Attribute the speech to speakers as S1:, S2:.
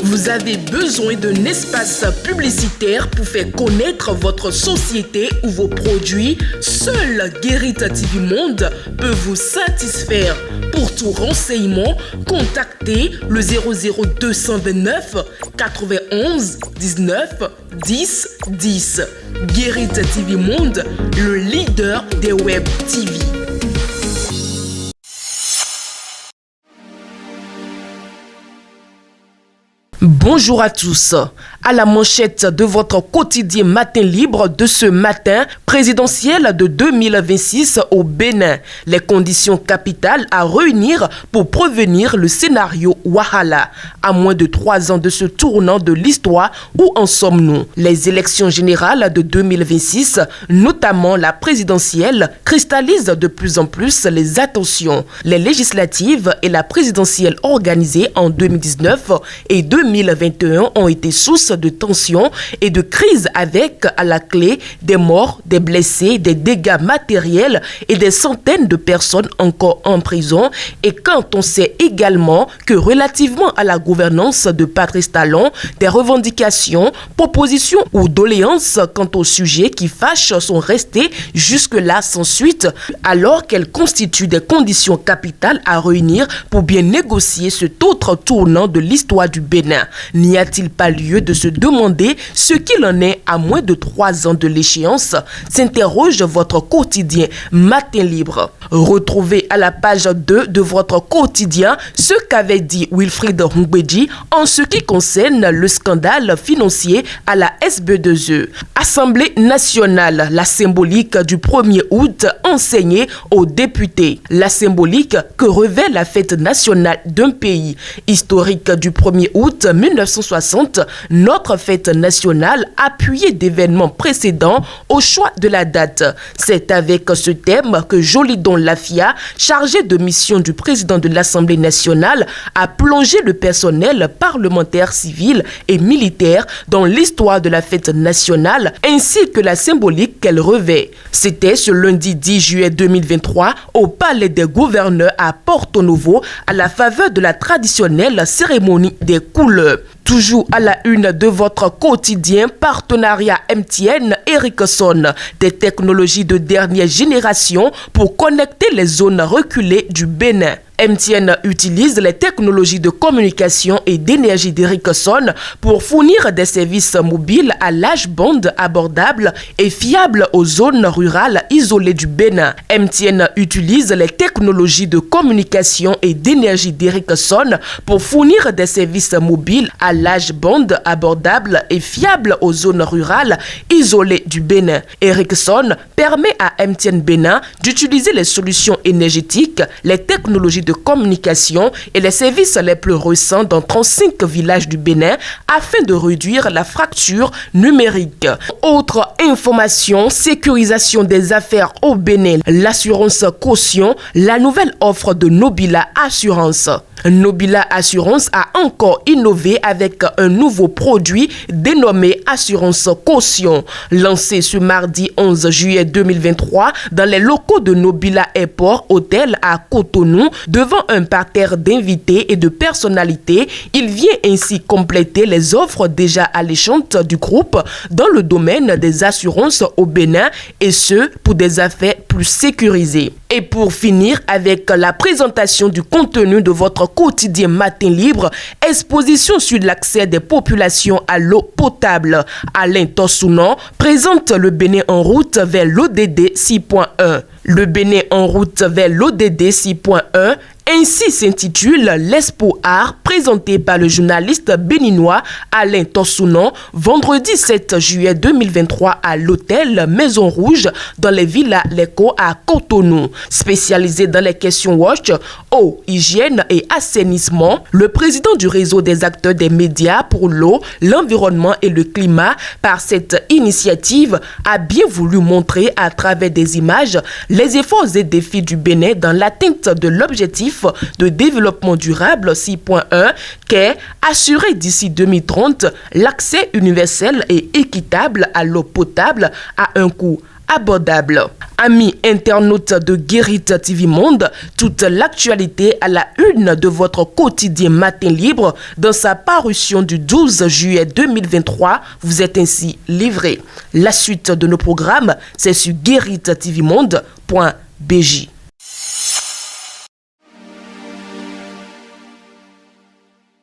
S1: Vous avez besoin d'un espace publicitaire pour faire connaître votre société ou vos produits? Seul Guérit TV Monde peut vous satisfaire. Pour tout renseignement, contactez le 00229 91 19 10 10. Guérit TV Monde, le leader des web TV. Bonjour à tous. À la manchette de votre quotidien Matin Libre de ce matin, présidentielle de 2026 au Bénin. Les conditions capitales à réunir pour prévenir le scénario Wahala. À moins de 3 ans de ce tournant de l'histoire, où en sommes-nous? Les élections générales de 2026, notamment la présidentielle, cristallisent de plus en plus les attentions. Les législatives et la présidentielle organisées en 2019 et 2021 ont été source de tensions et de crises avec à la clé des morts, des blessés, des dégâts matériels et des centaines de personnes encore en prison. Et quand on sait également que relativement à la gouvernance de Patrice Talon, des revendications, propositions ou doléances quant au sujet qui fâchent sont restées jusque-là sans suite, alors qu'elles constituent des conditions capitales à réunir pour bien négocier cet autre tournant de l'histoire du Bénin. N'y a-t-il pas lieu de se demander ce qu'il en est à moins de 3 ans de l'échéance? S'interroge votre quotidien Matin Libre. Retrouvez à la page 2 de votre quotidien ce qu'avait dit Wilfried Ngbeji en ce qui concerne le scandale financier à la SB2E. Assemblée nationale, la symbolique du 1er août enseignée aux députés. La symbolique que revêt la fête nationale d'un pays. Historique du 1er août 1960, notre fête nationale appuyée d'événements précédents au choix de la date. C'est avec ce thème que Jolidon Lafia, chargé de mission du président de l'Assemblée nationale, a plongé le personnel parlementaire civil et militaire dans l'histoire de la fête nationale ainsi que la symbolique qu'elle revêt. C'était ce lundi 10 juillet 2023 au Palais des Gouverneurs à Porto Novo à la faveur de la traditionnelle cérémonie des couleurs. Toujours à la une de votre quotidien, partenariat MTN Ericsson, des technologies de dernière génération pour connecter les zones reculées du Bénin. MTN utilise les technologies de communication et d'énergie d'Ericsson pour fournir des services mobiles à large bande abordable et fiable aux zones rurales isolées du Bénin. MTN utilise les technologies de communication et d'énergie d'Ericsson pour fournir des services mobiles à large bande abordable et fiable aux zones rurales isolées du Bénin. Ericsson permet à MTN Bénin d'utiliser les solutions énergétiques, les technologies de communication et les services les plus récents dans 35 villages du Bénin afin de réduire la fracture numérique. Autre information, sécurisation des affaires au Bénin, l'assurance caution, la nouvelle offre de Nobila Assurance. Nobila Assurance a encore innové avec un nouveau produit dénommé Assurance Caution. Lancé ce mardi 11 juillet 2023 dans les locaux de Nobila Airport Hotel à Cotonou devant un parterre d'invités et de personnalités, il vient ainsi compléter les offres déjà alléchantes du groupe dans le domaine des assurances au Bénin et ce pour des affaires plus sécurisées. Et pour finir avec la présentation du contenu de votre quotidien Matin Libre, exposition sur l'accès des populations à l'eau potable. Alain Tossounon présente le Bénin en route vers l'ODD 6.1. Le Bénin en route vers l'ODD 6.1. Ainsi s'intitule l'Expo Art présenté par le journaliste béninois Alain Tossounon vendredi 7 juillet 2023 à l'hôtel Maison Rouge dans les villas Leko à Cotonou. Spécialisé dans les questions WASH, eau, hygiène et assainissement, le président du réseau des acteurs des médias pour l'eau, l'environnement et le climat par cette initiative a bien voulu montrer à travers des images les efforts et défis du Bénin dans l'atteinte de l'objectif de développement durable 6.1 qu'est assurer d'ici 2030 l'accès universel et équitable à l'eau potable à un coût abordable. Amis internautes de Guérit TV Monde, toute l'actualité à la une de votre quotidien Matin Libre dans sa parution du 12 juillet 2023 vous est ainsi livrée. La suite de nos programmes, c'est sur guéritvmonde.bj.